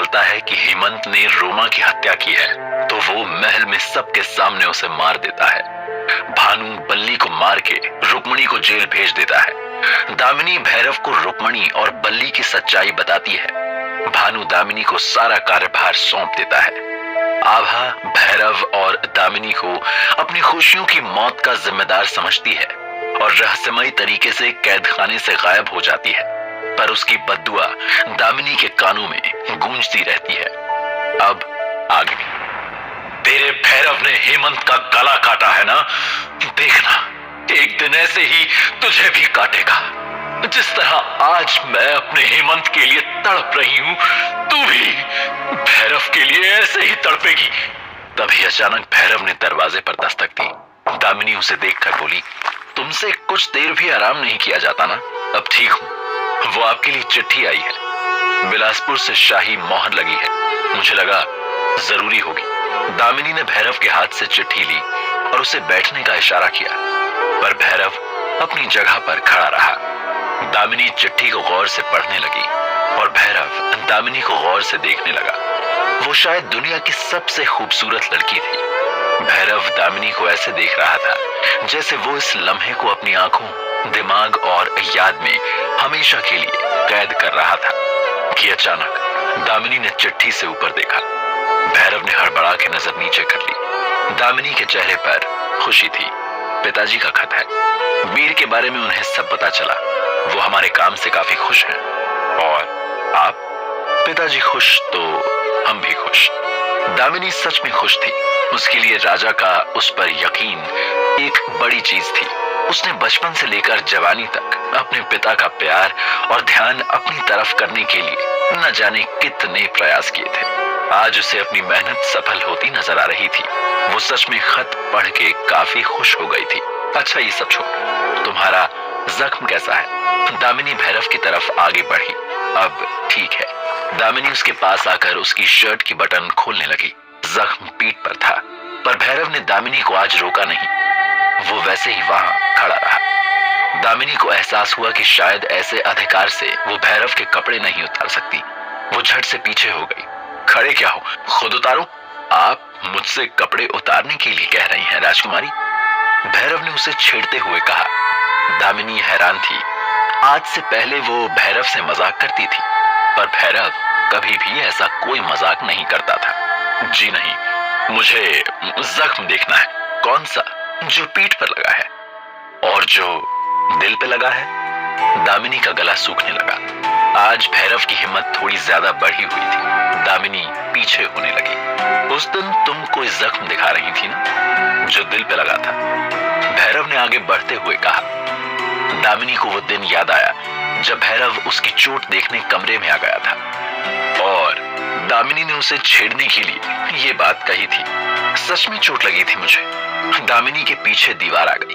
चलता है कि हेमंत ने रोमा की हत्या की है तो वो महल में सबके सामने उसे मार देता है। भानु बल्ली को मार के रुक्मणी को जेल भेज देता है। दामिनी भैरव को रुक्मणी और बल्ली की सच्चाई बताती है। भानु दामिनी को सारा कार्यभार सौंप देता है। आभा भैरव और दामिनी को अपनी खुशियों की मौत का जिम्मेदार समझती है और रहस्यमयी तरीके से कैद खाने से गायब हो जाती है, पर उसकी बद्दुआ दामिनी के कानों में गूंजती रहती है। अब आगे तेरे भैरव ने हेमंत का गला काटा है ना, देखना एक दिन ऐसे ही तुझे भी काटेगा। जिस तरह आज मैं अपने हेमंत के लिए तड़प रही हूं, तू भी भैरव के लिए ऐसे ही तड़पेगी। तभी अचानक भैरव ने दरवाजे पर दस्तक दी। दामिनी उसे देखकर बोली, तुमसे कुछ देर भी आराम नहीं किया जाता ना? अब ठीक हूं। वो आपके लिए चिट्ठी आई है, बिलासपुर से शाही मोहर लगी है। मुझे लगा जरूरी होगी। दामिनी ने भैरव के हाथ से चिट्ठी ली और उसे बैठने का इशारा किया, पर भैरव अपनी जगह पर खड़ा रहा। दामिनी चिट्ठी को गौर से पढ़ने लगी और भैरव दामिनी को गौर से देखने लगा। वो शायद दुनिया की सबसे खूबसूरत लड़की थी। भैरव दामिनी को ऐसे देख रहा था जैसे वो इस लम्हे को अपनी आंखों, दिमाग और याद में हमेशा के लिए कैद कर रहा था कि अचानक दामिनी ने चिट्ठी से ऊपर देखा। भैरव ने हड़बड़ा के नजर नीचे कर ली। दामिनी के चेहरे पर खुशी थी। पिताजी का खत है। वीर के बारे में उन्हें सब पता चला। वो हमारे काम से काफी खुश हैं। और आप? पिताजी खुश तो हम भी खुश। दामिनी सच में खुश थी। उसके लिए राजा का उस पर यकीन एक बड़ी चीज थी। उसने बचपन से लेकर जवानी तक अपने पिता का प्यार और ध्यान अपनी तरफ करने के लिए न जाने कितने प्रयास किए थे। आज उसे अपनी मेहनत सफल होती नजर आ रही थी। वो सच में खत पढ़ के काफी खुश हो गई थी। अच्छा ये सब छोड़, तुम्हारा जख्म कैसा है? दामिनी भैरव की तरफ आगे बढ़ी। अब ठीक है। दामिनी उसके पास आकर उसकी शर्ट की बटन खोलने लगी। जख्म पीठ पर था, पर भैरव ने दामिनी को आज रोका नहीं। वो वैसे ही वहां खड़ा रहा। दामिनी को एहसास हुआ कि शायद ऐसे अधिकार से वो भैरव के कपड़े नहीं उतार सकती। वो झट से पीछे हो गई। खड़े क्या हो, खुद उतारो। आप मुझसे कपड़े उतारने के लिए कह रही हैं राजकुमारी? भैरव ने उसे छेड़ते हुए कहा। दामिनी हैरान थी। आज से पहले वो भैरव से मजाक करती थी, पर भैरव कभी भी ऐसा कोई मजाक नहीं करता था। जी नहीं, मुझे जख्म देखना है। कौन सा? जो पीठ पर लगा है और जो दिल पे लगा है। दामिनी का गला सूखने लगा। आज भैरव की हिम्मत थोड़ी ज्यादा बढ़ी हुई थी। दामिनी पीछे होने लगी। उस दिन तुम कोई जख्म दिखा रही थी ना, जो दिल पे लगा था। भैरव ने आगे बढ़ते हुए कहा। दामिनी को वो दिन याद आया जब भैरव उसकी चोट देखने कमरे में आ गया था और दामिनी ने उसे छेड़ने के लिए ये बात कही थी। सच में चोट लगी थी मुझे। दामिनी के पीछे दीवार आ गई।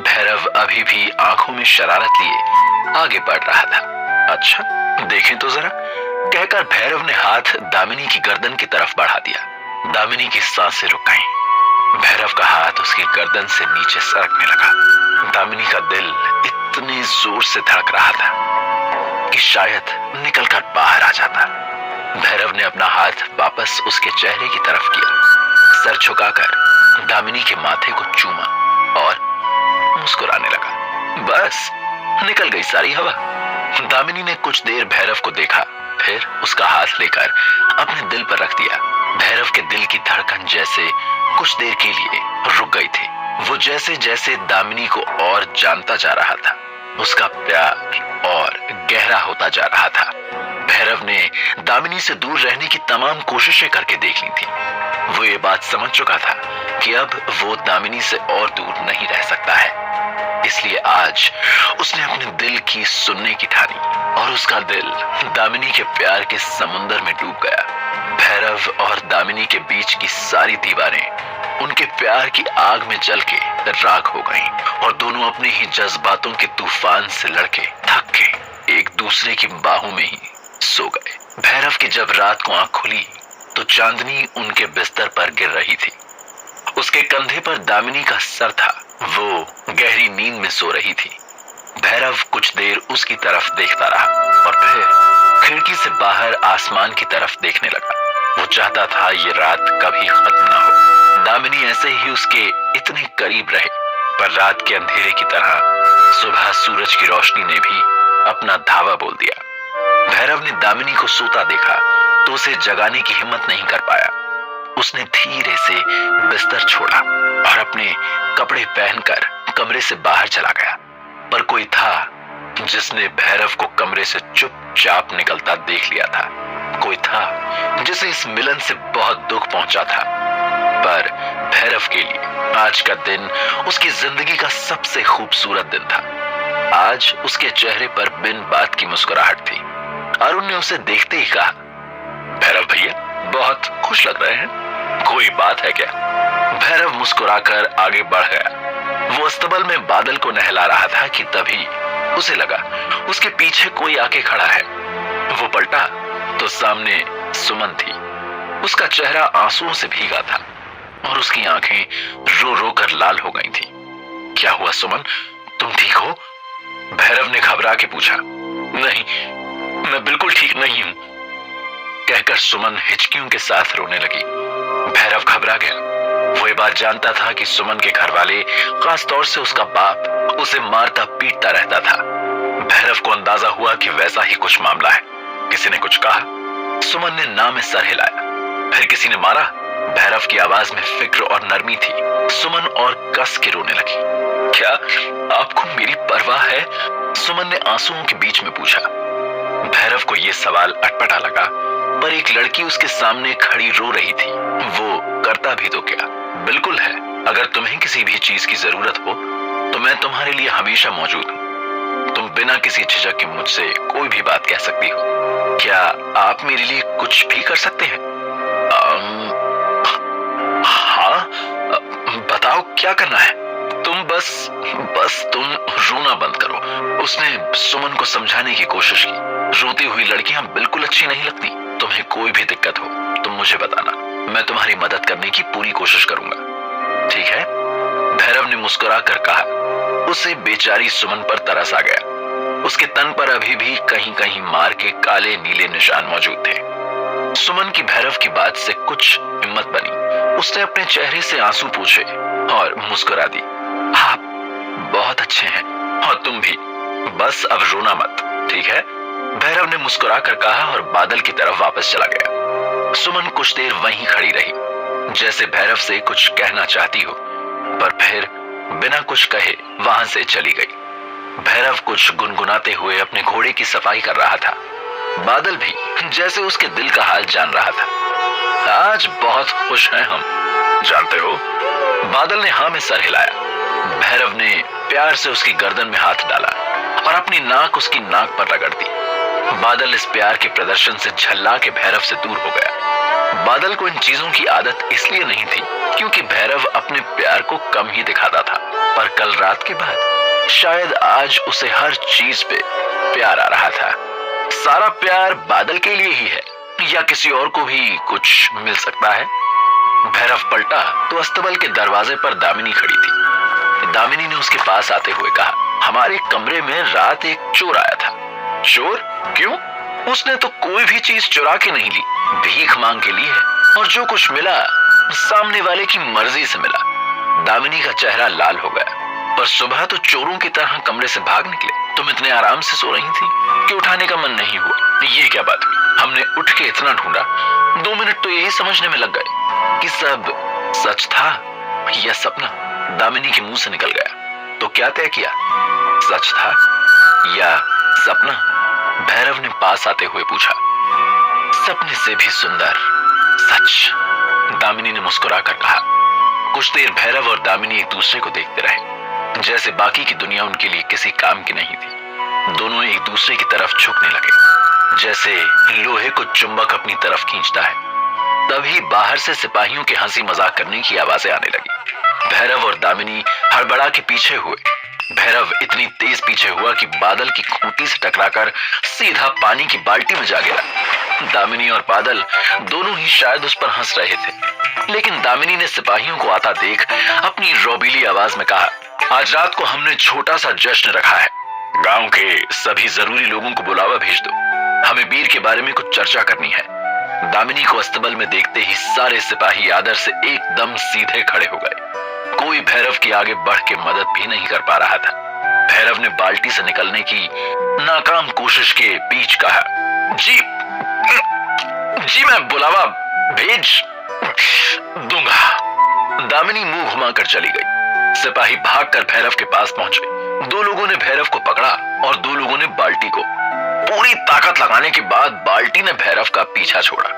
भैरव अभी भी आंखों में शरारत लिए आगे बढ़ रहा था। अच्छा देखें तो जरा, कहकर भैरव ने हाथ दामिनी की गर्दन की तरफ बढ़ा दिया। दामिनी की सांसें रुक गईं। भैरव का हाथ उसकी गर्दन से नीचे सरकने लगा। दामिनी का दिल इतने जोर से धड़क रहा था कि शायद निकलकर बाहर आ जाता। भैरव ने अपना हाथ वापस उसके चेहरे की तरफ किया। सर झुकाकर दामिनी के माथे को चूमा और मुस्कुराने लगा। बस निकल गई सारी हवा। दामिनी ने कुछ देर भैरव को देखा, फिर उसका हाथ लेकर अपने दिल पर रख दिया। भैरव के दिल की धड़कन जैसे कुछ देर के लिए रुक गई थी। वो जैसे जैसे दामिनी को और जानता जा रहा था, उसका प्यार और गहरा होता जा रहा था। भैरव ने दामिनी से दूर रहने की तमाम कोशिशें करके देख ली थी। वो ये बात समझ चुका था कि अब वो दामिनी से और दूर नहीं रह सकता है। इसलिए आज उसने अपने दिल की सुनने की ठानी और उसका दिल दामिनी के प्यार के समुंदर में डूब गया। भैरव और दामिनी के बीच की सारी दीवारें उनके प्यार की आग में जल के राख हो गईं और दोनों अपने ही जज्बातों के तूफान से लड़के थक के एक दूसरे की बाहों में ही सो गए। भैरव की जब रात को आंख खुली तो चांदनी उनके बिस्तर पर गिर रही थी। उसके कंधे पर दामिनी का सर था। वो गहरी नींद में सो रही थी। भैरव कुछ देर उसकी तरफ देखता रहा और फिर खिड़की से बाहर आसमान की तरफ देखने लगा। वो चाहता था ये रात कभी खत्म ना हो। दामिनी ऐसे ही उसके इतने करीब रहे, पर रात के अंधेरे की तरह सुबह सूरज की रोशनी ने भी अपना धावा बोल दिया। भैरव ने दामिनी को सोता देखा तो उसे जगाने की हिम्मत नहीं कर पाया। उसने धीरे से बिस्तर छोड़ा और अपने कपड़े पहनकर कमरे से बाहर चला गया, पर कोई था जिसने भैरव को कमरे से चुपचाप निकलता देख लिया था। कोई था जिसे इस मिलन से बहुत दुख पहुंचा था, पर भैरव के लिए आज का दिन उसकी जिंदगी का सबसे खूबसूरत दिन था। आज उसके चेहरे पर बिन बात की मुस्कुराहट थी। अरुण ने उसे देखते ही कहा, भैरव भैया बहुत खुश लग रहे हैं, कोई बात है क्या? भैरव मुस्कुराकर आगे बढ़ गया। वो अस्तबल में बादल को नहला रहा था कि तभी उसे लगा उसके पीछे कोई आके खड़ा है। वो पलटा तो सामने सुमन थी। उसका चेहरा आंसुओं से भीगा था और उसकी आंखें रो रो कर लाल हो गई थी। क्या हुआ सुमन, तुम ठीक हो? भैरव ने घबरा के पूछा। नहीं, मैं बिल्कुल ठीक नहीं हूं, कहकर सुमन हिचकियों के साथ रोने लगी। भैरव घबरा गया। वो ये बात जानता था कि सुमन के घर वाले, खास तौर से उसका बाप, उसे मारता पीटता रहता था। भैरव को अंदाजा हुआ कि वैसा ही कुछ मामला है। किसी ने कुछ कहा। सुमन ने ना में सर हिलाया। फिर किसी ने मारा। भैरव की आवाज में फिक्र और नरमी थी। सुमन और कस के रोने लगी। क्या आपको मेरी परवाह है? सुमन ने आंसुओं के बीच में पूछा। भैरव को यह सवाल अटपटा लगा, पर एक लड़की उसके सामने खड़ी रो रही थी। वो करता भी तो क्या? बिल्कुल है, अगर तुम्हें किसी भी चीज की जरूरत हो तो मैं तुम्हारे लिए हमेशा मौजूद हूं। तुम बिना किसी झिझक के मुझसे कोई भी बात कह सकती हो। क्या आप मेरे लिए कुछ भी कर सकते हैं? हाँ, बताओ क्या करना है? तुम बस तुम रोना बंद करो। उसने सुमन को समझाने की कोशिश की। रोती हुई लड़कियां बिल्कुल अच्छी नहीं लगती। तुम्हें कोई भी दिक्कत हो तुम मुझे बताना, मैं तुम्हारी मदद करने की पूरी कोशिश करूंगा, ठीक है? भैरव ने मुस्कुरा कर कहा। उसे बेचारी सुमन पर तरस आ गया। उसके तन पर अभी भी कहीं कहीं मार के काले नीले निशान मौजूद थे। सुमन की भैरव की बात से कुछ हिम्मत बनी। उसने अपने चेहरे से आंसू पोंछे और मुस्कुरा दी। आप बहुत अच्छे हैं और तुम भी, बस अब रोना मत, ठीक है? भैरव ने मुस्कुरा कर कहा और बादल की तरफ वापस चला गया। सुमन कुछ देर वहीं खड़ी रही, जैसे भैरव से कुछ कहना चाहती हो, पर फिर बिना कुछ कहे वहां से चली गई। भैरव कुछ गुनगुनाते हुए अपने घोड़े की सफाई कर रहा था। बादल भी जैसे उसके दिल का हाल जान रहा था। आज बहुत खुश हैं हम, जानते हो? बादल ने हाँ में सर हिलाया। भैरव ने प्यार से उसकी गर्दन में हाथ डाला और अपनी नाक उसकी नाक पर रगड़ दी। बादल इस प्यार के प्रदर्शन से झल्ला के भैरव से दूर हो गया। बादल को इन चीजों की आदत इसलिए नहीं थी क्योंकि भैरव अपने प्यार को कम ही दिखाता था, पर कल रात के बाद शायद आज उसे हर चीज पे प्यार आ रहा था। सारा प्यार बादल के लिए ही है या किसी और को भी कुछ मिल सकता है? भैरव पलटा तो अस्तबल के दरवाजे पर दामिनी खड़ी थी। दामिनी ने उसके पास आते हुए कहा, हमारे कमरे में रात एक चोर आया था। चोर? क्यों? उसने तो कोई भी चीज चुरा के नहीं ली, भीख मांग के ली है, और जो कुछ मिला सामने वाले की मर्जी से मिला। दामिनी का चेहरा लाल हो गया। पर सुबह तो चोरों की तरह कमरे से भाग निकले। तुम इतने आराम से सो रही थी कि उठाने का मन नहीं हुआ। ये क्या बात हुई? हमने उठ के इतना ढूंढा, 2 मिनट तो यही समझने में लग गए कि सब सच था या सपना। दामिनी के मुंह से निकल गया। तो क्या तय किया, सच था या सपना? भैरव ने पास आते हुए पूछा। सपने से भी सुंदर सच, दामिनी ने मुस्कुरा कर कहा। कुछ देर भैरव और दामिनी एक दूसरे को देखते रहे, जैसे बाकी की दुनिया उनके लिए किसी काम की नहीं थी। दोनों एक दूसरे की तरफ झुकने लगे, जैसे लोहे को चुंबक अपनी तरफ खींचता है। तभी बाहर से सिपाहियों के हंसी मजाक करने की आवाजें आने लगी। भैरव और दामिनी हड़बड़ा के पीछे हुए। भैरव इतनी तेज पीछे हुआ कि बादल की खूंटी से टकराकर सीधा पानी की बाल्टी में जा गिरा। दामिनी और बादल दोनों ही शायद उस पर हंस रहे थे, लेकिन दामिनी ने सिपाहियों को आता देख अपनी रोबीली आवाज में कहा, आज रात को हमने छोटा सा जश्न रखा है। गांव के सभी जरूरी लोगों को बुलावा भेज दो। हमें वीर के बारे में कुछ चर्चा करनी है। दामिनी को अस्तबल में देखते ही सारे सिपाही आदर से एकदम सीधे खड़े हो गए। कोई भैरव की आगे बढ़ के मदद भी नहीं कर पा रहा था। भैरव ने बाल्टी से निकलने की नाकाम कोशिश के बीच कहा, जी मैं बुलावा भेज दूंगा। दामिनी मुंह घुमाकर चली गई। सिपाही भागकर भैरव के पास पहुंचे। 2 लोगों ने भैरव को पकड़ा और 2 लोगों ने बाल्टी को। पूरी ताकत लगाने के बाद बाल्टी ने भैरव का पीछा छोड़ा।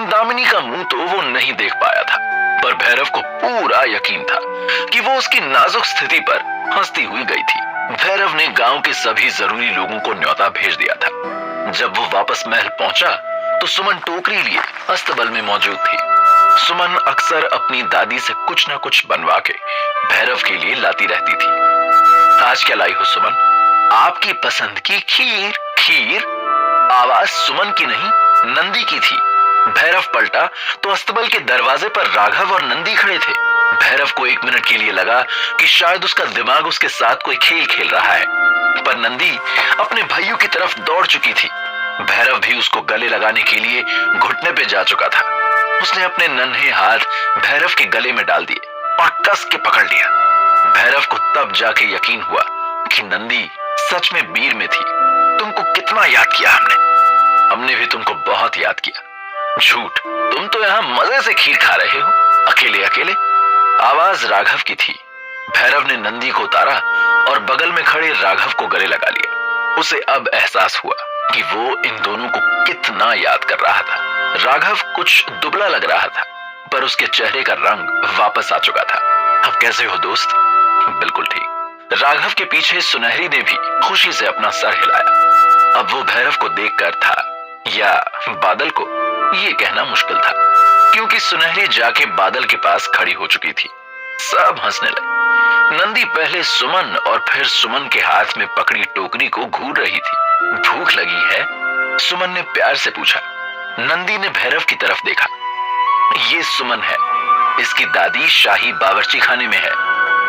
दामिनी का मुंह तो वो नहीं देख पाया था, पर भैरव को पूरा यकीन था कि वो उसकी नाजुक स्थिति पर हंसती हुई गई थी। भैरव ने गांव के सभी जरूरी लोगों को न्योता भेज दिया था। जब वो वापस महल पहुंचा तो सुमन टोकरी लिए अस्तबल में मौजूद थी। सुमन अक्सर अपनी दादी से कुछ न कुछ बनवा के भैरव के लिए लाती रहती थी। आज क्या लाई हो सुमन? आपकी पसंद की खीर। खीर? आवाज सुमन की नहीं, नंदी की थी। भैरव पलटा तो अस्तबल के दरवाजे पर राघव और नंदी खड़े थे। भैरव को 1 मिनट के लिए लगा कि शायद उसका दिमाग उसके साथ कोई खेल खेल रहा है, पर नंदी अपने भाइयों की तरफ दौड़ चुकी थी। भैरव भी उसको गले लगाने के लिए घुटने पे जा चुका था। उसने अपने नन्हे हाथ भैरव के गले में डाल दिए और कस के पकड़ लिया। भैरव को तब जाके यकीन हुआ कि नंदी सच में वीर में थी। तुमको कितना याद किया हमने भी तुमको बहुत याद किया। झूठ, तुम तो यहाँ मजे से खीर खा रहे हो, अकेले अकेले। आवाज राघव की थी। भैरव ने नंदी को उतारा और बगल में खड़े राघव को गले लगा लिया। उसे अब एहसास हुआ कि वो इन दोनों को कितना याद कर रहा था। राघव कुछ दुबला लग रहा था, पर उसके चेहरे का रंग वापस आ चुका था। अब कैसे हो दोस्त? बिल्कुल ठीक। राघव के पीछे सुनहरी ने भी खुशी से अपना सर हिलाया। अब वो भैरव को देखकर था या बादल को, ये कहना मुश्किल था, क्योंकि सुनहरी जाके बादल के पास खड़ी हो चुकी थी। सब हंसने लगे। नंदी पहले सुमन और फिर सुमन के हाथ में पकड़ी टोकरी को घूर रही थी। भूख लगी है? सुमन ने प्यार से पूछा। नंदी ने भैरव की तरफ देखा। ये सुमन है, इसकी दादी शाही बावर्ची खाने में है,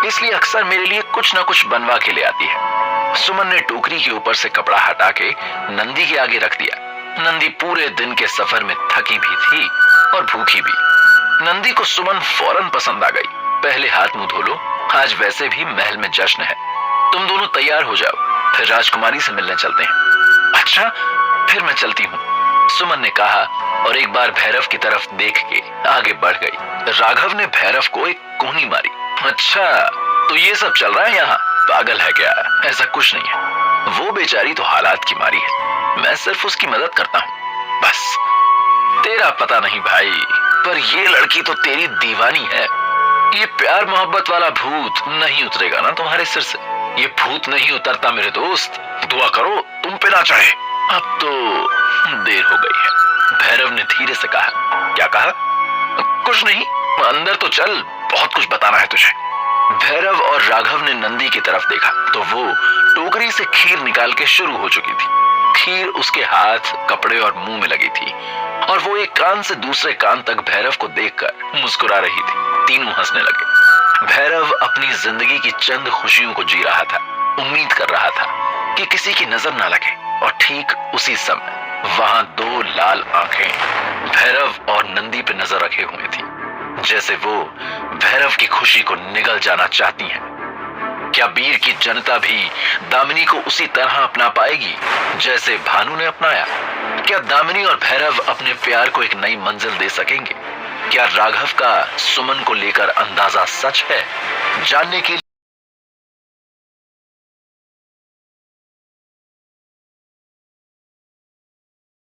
इसलिए अक्सर मेरे लिए कुछ ना कुछ बनवा के ले आती है। सुमन ने टोकरी के ऊपर से कपड़ा हटा के नंदी के आगे रख दिया। नंदी पूरे दिन के सफर में थकी भी थी और भूखी भी। नंदी को सुमन फौरन पसंद आ गई। पहले हाथ मुंह धो लो, आज वैसे भी महल में जश्न है। तुम दोनों तैयार हो जाओ, फिर राजकुमारी से मिलने चलते हैं। अच्छा, फिर मैं चलती हूँ, सुमन ने कहा और एक बार भैरव की तरफ देख के आगे बढ़ गई। राघव ने भैरव को एक कोहनी मारी। अच्छा, तो ये सब चल रहा है यहाँ? पागल है क्या? ऐसा कुछ नहीं है। वो बेचारी तो हालात की मारी है, मैं सिर्फ उसकी मदद करता हूँ बस। तेरा पता नहीं भाई, पर ये लड़की तो तेरी दीवानी है। ये प्यार मोहब्बत वाला भूत नहीं उतरेगा ना तुम्हारे सिर से। ये भूत नहीं उतरता मेरे दोस्त। दुआ करो तुम पे ना चढ़े। अब तो देर हो गई है, भैरव ने धीरे से कहा। क्या कहा? कुछ नहीं, अंदर तो चल, बहुत कुछ बताना है तुझे। भैरव और राघव ने नंदी की तरफ देखा तो वो टोकरी से खीर निकाल के शुरू हो चुकी थी। खीर उसके हाथ, कपड़े और मुंह में लगी थी और वो एक कान से दूसरे कान तक भैरव को देखकर मुस्कुरा रही थी। तीनों हंसने लगे। भैरव अपनी जिंदगी की चंद खुशियों को जी रहा था। उम्मीद कर रहा था कि किसी की नजर ना लगे, और ठीक उसी समय वहां 2 लाल आंखें भैरव और नंदी पे नजर रखे हुए थी, जैसे वो भैरव की खुशी को निगल जाना चाहती हैं। क्या वीर की जनता भी दामिनी को उसी तरह अपना पाएगी जैसे भानु ने अपनाया? क्या दामिनी और भैरव अपने प्यार को एक नई मंजिल दे सकेंगे? क्या राघव का सुमन को लेकर अंदाजा सच है? जानने के